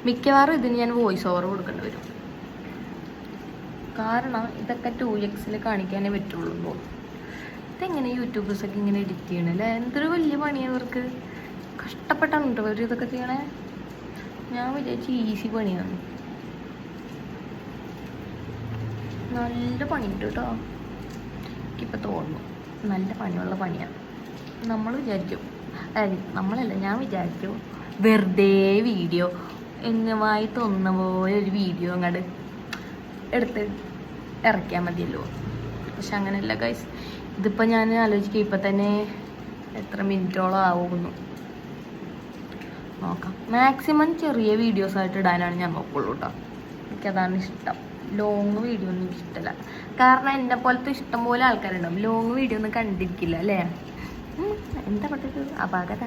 മിക്കവാറും ഇതിന് ഞാൻ വോയിസ് ഓവർ കൊടുക്കേണ്ടി വരും. കാരണം ഇതൊക്കെ 2x കാണിക്കാനേ പറ്റുള്ളൂ. ഇതെങ്ങനെ യൂട്യൂബേഴ്സൊക്കെ ഇങ്ങനെ എഡിറ്റ് ചെയ്യണം അല്ലേ? എന്തൊരു വലിയ പണിയാണ് ഇവർക്ക്. കഷ്ടപ്പെട്ടാണ് കേട്ടോ അവർ ഇതൊക്കെ ചെയ്യണേ. ഞാൻ വിചാരിച്ചു ഈസി പണിയാണ്. നല്ല പണിയുണ്ട് കേട്ടോ. എനിക്കിപ്പോൾ തോന്നുന്നു നല്ല പണിയുള്ള പണിയാണ്. നമ്മൾ വിചാരിക്കും, ഞാൻ വിചാരിച്ചു വെറുതെ വീഡിയോ എന്നുമായി തോന്നുന്ന പോലെ ഒരു വീഡിയോ അങ്ങോട്ട് എടുത്ത് ഇറക്കിയാൽ മതിയല്ലോ. പക്ഷെ അങ്ങനെയല്ല ഗൈസ്. ഇതിപ്പോൾ ഞാൻ ആലോചിക്കുക ഇപ്പം തന്നെ എത്ര മിനിറ്റോളം ആവുന്നു നോക്കാം. മാക്സിമം ചെറിയ വീഡിയോസായിട്ട് ഇടാനാണ് ഞാൻ നോക്കുള്ളൂ കേട്ടോ. എനിക്കതാണ് ഇഷ്ടം. ലോങ് വീഡിയോ ഒന്നും ഇഷ്ടമല്ല. കാരണം എന്നെ പോലത്തെ ഇഷ്ടംപോലെ ആൾക്കാരുണ്ടാവും ലോങ് വീഡിയോ ഒന്നും കണ്ടിരിക്കില്ല അല്ലേ? എന്താ പറ്റത് അപാകത.